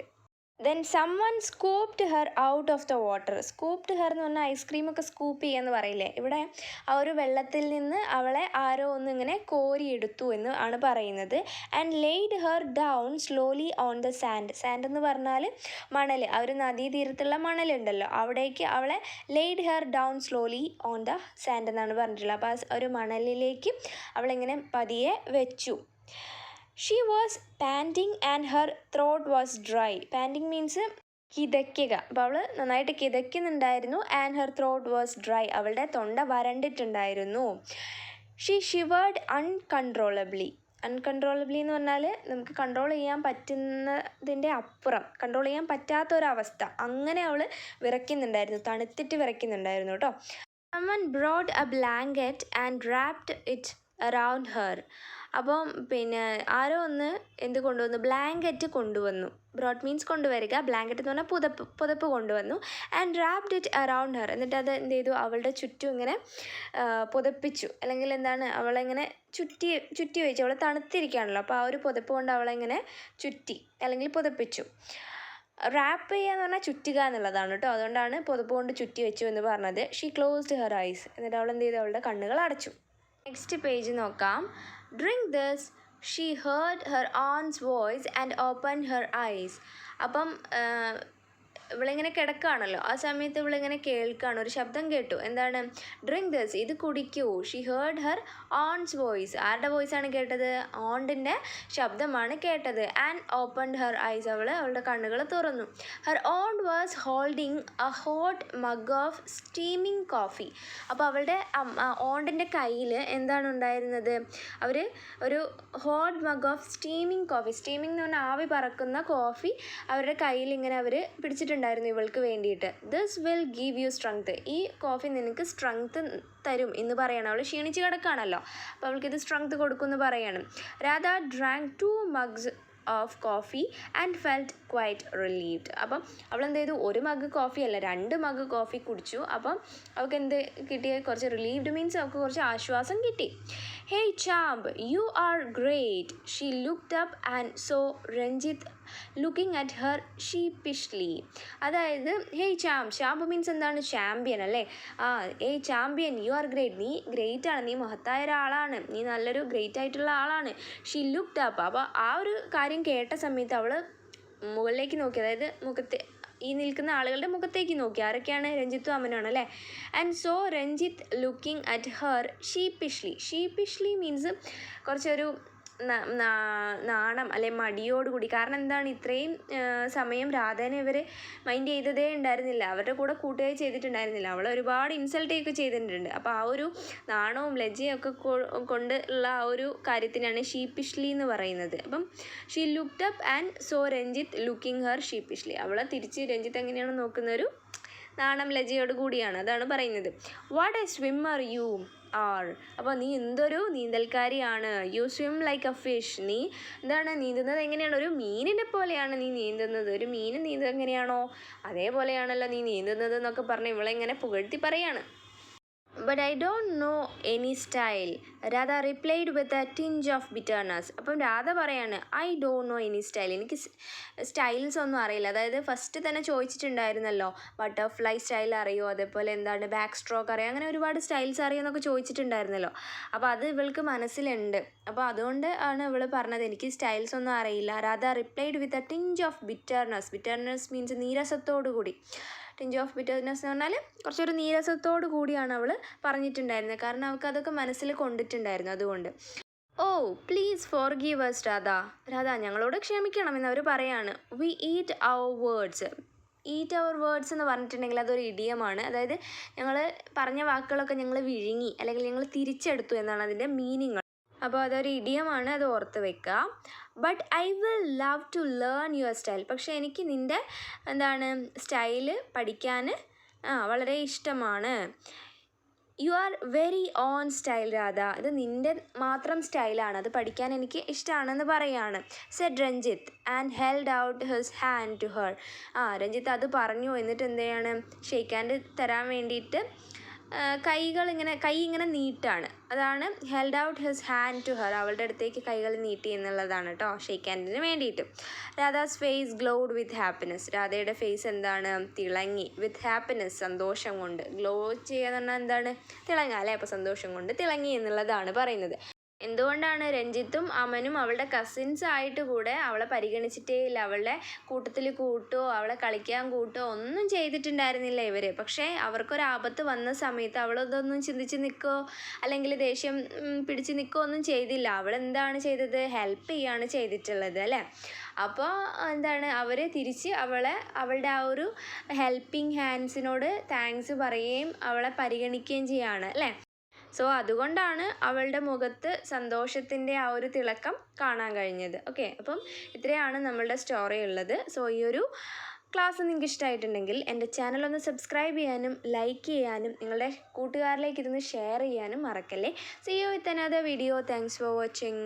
A: Then someone scooped her out of the water. Scooped her എന്ന് പറഞ്ഞാൽ ഐസ്ക്രീമൊക്കെ സ്കൂപ്പ് ചെയ്യാന്ന് പറയില്ലേ, ഇവിടെ ആ ഒരു വെള്ളത്തിൽ നിന്ന് അവളെ ആരോ ഇങ്ങനെ കോരിയെടുത്തു എന്ന് ആണ് പറയുന്നത്. And laid her down slowly on the sand. Sand എന്ന് പറഞ്ഞാൽ മണൽ, ആ ഒരു നദീതീരത്തുള്ള മണലുണ്ടല്ലോ, അവിടേക്ക് അവളെ laid her down slowly on the sand എന്നാണ് പറഞ്ഞിട്ടുള്ളത്. അപ്പോൾ ആ ഒരു മണലിലേക്ക് അവളിങ്ങനെ പതിയെ വെച്ചു. She was panting and her throat was dry. Panting means കിതയ്ക്കുക. അപ്പോൾ അവൾ നന്നായിട്ട് കിതയ്ക്കുന്നുണ്ടായിരുന്നു. And her throat was dry, അവളുടെ തൊണ്ട വരണ്ടിട്ടുണ്ടായിരുന്നു. ഷീ ഷിവേർഡ് അൺകൺട്രോളബ്ലി. അൺകൺട്രോളബ്ലി എന്ന് പറഞ്ഞാൽ നമുക്ക് കൺട്രോൾ ചെയ്യാൻ പറ്റുന്നതിൻ്റെ അപ്പുറം, കൺട്രോൾ ചെയ്യാൻ പറ്റാത്തൊരവസ്ഥ, അങ്ങനെ അവൾ വിറയ്ക്കുന്നുണ്ടായിരുന്നു, തണുത്തിട്ട് വിറയ്ക്കുന്നുണ്ടായിരുന്നു കേട്ടോ. someone brought a blanket and wrapped it around her. അപ്പം ആരോ എന്ത് കൊണ്ടുവന്നു, ബ്ലാങ്കറ്റ് കൊണ്ടുവന്നു. ബ്രോഡ് മീൻസ് കൊണ്ടുവരിക, ബ്ലാങ്കറ്റ് എന്ന് പറഞ്ഞാൽ പുതപ്പ് കൊണ്ടുവന്നു. And wrapped it around her, എന്നിട്ട് അത് എന്ത് ചെയ്തു, അവളുടെ ചുറ്റും ഇങ്ങനെ പുതപ്പിച്ചു, അല്ലെങ്കിൽ അവളെങ്ങനെ ചുറ്റി വെച്ചു. അവൾ തണുത്തിരിക്കുകയാണല്ലോ, അപ്പോൾ ആ ഒരു പുതപ്പ് കൊണ്ട് അവളെങ്ങനെ ചുറ്റി അല്ലെങ്കിൽ പുതപ്പിച്ചു. റാപ്പ് ചെയ്യുക എന്ന് പറഞ്ഞാൽ ചുറ്റുക എന്നുള്ളതാണ് കേട്ടോ, അതുകൊണ്ടാണ് പുതപ്പ് കൊണ്ട് ചുറ്റി വെച്ചു എന്ന് പറഞ്ഞത്. ഷീ ക്ലോസ്ഡ് ഹെർ ഐസ്, എന്നിട്ട് അവൾ എന്ത് ചെയ്തു, അവളുടെ കണ്ണുകൾ അടച്ചു. നെക്സ്റ്റ് പേജ് നോക്കാം. Drink this, she heard her aunt's voice and opened her eyes. അപ്പം ഇവളിങ്ങനെ കിടക്കുകയാണല്ലോ, ആ സമയത്ത് ഇവളിങ്ങനെ കേൾക്കുകയാണ്, ഒരു ശബ്ദം കേട്ടു. എന്താണ്? ഡ്രിങ്ക് ദിസ്, ഇത് കുടിക്കൂ. She heard her owns voice, ആരുടെ വോയിസാണ് കേട്ടത്? ഓണ്ടിൻ്റെ ശബ്ദമാണ് കേട്ടത്. ആൻഡ് ഓപ്പൺഡ് ഹെർ ഐസ്, അവളുടെ കണ്ണുകൾ തുറന്നു. Her onto was holding A hot mug of steaming coffee. അപ്പോൾ അവളുടെ ഓണ്ടിൻ്റെ കയ്യിൽ എന്താണ് ഉണ്ടായിരുന്നത്? അവർ ഒരു hot mug of steaming coffee, steaming എന്ന് പറഞ്ഞാൽ ആവി പറക്കുന്ന കോഫി അവരുടെ കയ്യിൽ ഇങ്ങനെ അവർ പിടിച്ചിട്ടുണ്ട് ഇവൾക്ക് വേണ്ടിയിട്ട്. This will give you strength, ഈ കോഫി നിനക്ക് സ്ട്രെങ്ത് തരും എന്ന് പറയണം. അവൾ ക്ഷീണിച്ച് കിടക്കുകയാണല്ലോ, അപ്പോൾ അവൾക്കിത് സ്ട്രെങ്ത് കൊടുക്കുമെന്ന് പറയണം. Radha drank 2 mugs of coffee and felt quite relieved. അപ്പം അവൾ എന്ത് ചെയ്തു, 1 മഗ് കോഫി അല്ല 2 മഗ് കോഫി കുടിച്ചു. അപ്പം അവൾക്ക് എന്ത് കിട്ടിയ, കുറച്ച് റിലീവ്ഡ് മീൻസ് അവൾക്ക് കുറച്ച് ആശ്വാസം കിട്ടി. Hey champ, you are great. She looked up and saw Ranjith looking at her sheepishly. അതായത് ഹേയ് ചാമ്പ് മീൻസ് എന്താണ്, ചാമ്പ്യൻ അല്ലേ. Hey champion, you are great, നീ ഗ്രേറ്റ് ആണ്, നീ മഹത്തായ ഒരാളാണ്, നീ നല്ലൊരു ഗ്രേറ്റ് ആയിട്ടുള്ള ആളാണ്. ഷീ ലുക്ക്ഡ് അപ്പ്, അപ്പോൾ ആ ഒരു കാര്യം കേട്ട സമയത്ത് അവൾ മുകളിലേക്ക് നോക്കി, അതായത് ഈ നിൽക്കുന്ന ആളുകളുടെ മുഖത്തേക്ക് നോക്കി. ആരൊക്കെയാണ്? രഞ്ജിത്തും അമനാണ് അല്ലേ. And saw Ranjith looking at her sheepishly means കുറച്ചൊരു നാണം അല്ലെ മടിയോടുകൂടി. കാരണം എന്താണ്, ഇത്രയും സമയം രാധേനെ ഇവർ മൈൻഡ് ചെയ്തതേ ഉണ്ടായിരുന്നില്ല, അവരുടെ കൂടെ കൂട്ടുകയും ചെയ്തിട്ടുണ്ടായിരുന്നില്ല, അവൾ ഒരുപാട് ഇൻസൾട്ടൊക്കെ ചെയ്തിട്ടുണ്ട്. അപ്പോൾ ആ ഒരു നാണവും ലജ്ജയും ഒക്കെ കൊണ്ടുള്ള ആ ഒരു കാര്യത്തിനാണ് ഷീപ്പിഷ്ലി എന്ന് പറയുന്നത്. അപ്പം she looked up and saw Ranjith looking her sheepishly, അവളെ തിരിച്ച് രഞ്ജിത്ത് എങ്ങനെയാണ് നോക്കുന്നൊരു നാണം ലജ്ജയോട് കൂടിയാണ്, അതാണ് പറയുന്നത്. What a swimmer you are, അപ്പോൾ നീ എന്തൊരു നീന്തൽക്കാരിയാണ്. You swim like a fish, നീ എന്താണ് നീന്തുന്നത് എങ്ങനെയാണ്, ഒരു മീനിനെ പോലെയാണ് നീ നീന്തുന്നത്. ഒരു മീൻ നീന്തുന്നത് എങ്ങനെയാണോ അതേപോലെയാണല്ലോ നീ നീന്തുന്നത് എന്നൊക്കെ പറഞ്ഞ് ഇവളെങ്ങനെ പുകഴ്ത്തി പറയാണ്. But I don't know any style, Radha replied with a tinge of bitterness. അപ്പം രാധ പറയാണ് I don't know any style, എനിക്ക് സ്റ്റൈൽസ് ഒന്നും അറിയില്ല. അതായത് ഫസ്റ്റ് തന്നെ ചോദിച്ചിട്ടുണ്ടായിരുന്നല്ലോ ബട്ടർഫ്ലൈ സ്റ്റൈൽ അറിയോ, അതേപോലെ എന്താണ് ബാക്ക് സ്ട്രോക്ക് അറിയാം, അങ്ങനെ ഒരുപാട് സ്റ്റൈൽസ് അറിയോ എന്നൊക്കെ ചോദിച്ചിട്ടുണ്ടായിരുന്നല്ലോ. അപ്പോൾ അത് ഇവൾക്ക് മനസ്സിലുണ്ട്. അപ്പോൾ അതുകൊണ്ട് ആണ് ഇവൾ പറഞ്ഞത് എനിക്ക് സ്റ്റൈൽസ് ഒന്നും അറിയില്ല. Radha replied with a tinge of bitterness. Bitterness means നീരസത്തോടു കൂടി. ടിഞ്ച് ഓഫ് ബിറ്റർനെസ് എന്ന് പറഞ്ഞാൽ കുറച്ചൊരു നീരസത്തോടു കൂടിയാണ് അവൾ പറഞ്ഞിട്ടുണ്ടായിരുന്നത്. കാരണം അവൾക്ക് അതൊക്കെ മനസ്സിൽ കൊണ്ടിട്ടുണ്ടായിരുന്നു. അതുകൊണ്ട് oh please forgive us Radha, Radha ഞങ്ങളോട് ക്ഷമിക്കണം എന്ന് അവർ പറയാണ്. We eat our words. Eat our words എന്ന് പറഞ്ഞിട്ടുണ്ടെങ്കിൽ അതൊരു ഇഡിയമാണ്. അതായത് ഞങ്ങൾ പറഞ്ഞ വാക്കുകളൊക്കെ ഞങ്ങൾ വിഴുങ്ങി അല്ലെങ്കിൽ ഞങ്ങൾ തിരിച്ചെടുത്തു എന്നാണ് അതിൻ്റെ മീനിങ്. അപ്പോൾ അതൊരു ഇഡിയമാണ്, അത് ഓർത്ത് വെക്കുക. But I will love to learn your style. പക്ഷേ എനിക്ക് നിൻ്റെ സ്റ്റൈല് പഠിക്കാൻ വളരെ ഇഷ്ടമാണ്. You are very own style Radha, ഇത് നിൻ്റെ മാത്രം സ്റ്റൈലാണ്, അത് പഠിക്കാൻ എനിക്ക് ഇഷ്ടമാണെന്ന് പറയാണ്. Said Ranjith and held out his hand to her. Ranjith അത് പറഞ്ഞു. എന്നിട്ട് എന്ത് ചെയ്യാണ്, ഷെയ്ക്ക് ഹാൻഡ് തരാൻ വേണ്ടിയിട്ട് കൈ ഇങ്ങനെ നീട്ടാണ്. അതാണ് held out his hand to her, അവളുടെ അടുത്തേക്ക് കൈകൾ നീട്ടി എന്നുള്ളതാണ് കേട്ടോ ഷെയ്ക്ക് ഹാൻഡിന് വേണ്ടിയിട്ട്. Radha's face glowed with happiness. രാധയുടെ ഫേസ് തിളങ്ങി. വിത്ത് ഹാപ്പിനെസ്, സന്തോഷം കൊണ്ട്. ഗ്ലോ ചെയ്യുക എന്ന് പറഞ്ഞാൽ തിളങ്ങുക അല്ലേ. അപ്പോൾ സന്തോഷം കൊണ്ട് തിളങ്ങി എന്നുള്ളതാണ് പറയുന്നത്. എന്തുകൊണ്ടാണ് രഞ്ജിത്തും അമനും അവളുടെ കസിൻസ് ആയിട്ട് കൂടെ അവളെ പരിഗണിച്ചിട്ടേ ഇല്ല. അവളുടെ കൂട്ടത്തിൽ കൂട്ടോ അവളെ കളിക്കാൻ കൂട്ടോ ഒന്നും ചെയ്തിട്ടുണ്ടായിരുന്നില്ല ഇവർ. പക്ഷേ അവർക്കൊരാപത്ത് വന്ന സമയത്ത് അവളതൊന്നും ചിന്തിച്ച് നിൽക്കുകയോ അല്ലെങ്കിൽ ദേഷ്യം പിടിച്ച് നിൽക്കുകയോ ഒന്നും ചെയ്തില്ല. അവളെന്താണ് ചെയ്തത്, ഹെൽപ്പ് ചെയ്യുകയാണ് ചെയ്തിട്ടുള്ളത് അല്ലേ. അപ്പോൾ അവർ തിരിച്ച് അവളുടെ ആ ഒരു ഹെൽപ്പിംഗ് ഹാൻഡ്സിനോട് താങ്ക്സ് പറയുകയും അവളെ പരിഗണിക്കുകയും ചെയ്യുകയാണ് അല്ലേ. സോ അതുകൊണ്ടാണ് അവളുടെ മുഖത്ത് സന്തോഷത്തിൻ്റെ ആ ഒരു തിളക്കം കാണാൻ കഴിഞ്ഞത്. ഓക്കെ, അപ്പം ഇത്രയാണ് നമ്മളുടെ സ്റ്റോറി ഉള്ളത്. സോ ഈ ഒരു ക്ലാസ് നിങ്ങൾക്ക് ഇഷ്ടമായിട്ടുണ്ടെങ്കിൽ എൻ്റെ ചാനൽ ഒന്ന് സബ്സ്ക്രൈബ് ചെയ്യാനും ലൈക്ക് ചെയ്യാനും നിങ്ങളുടെ കൂട്ടുകാരിലേക്ക് ഇതൊന്ന് ഷെയർ ചെയ്യാനും മറക്കല്ലേ. See you with another video. Thanks for watching.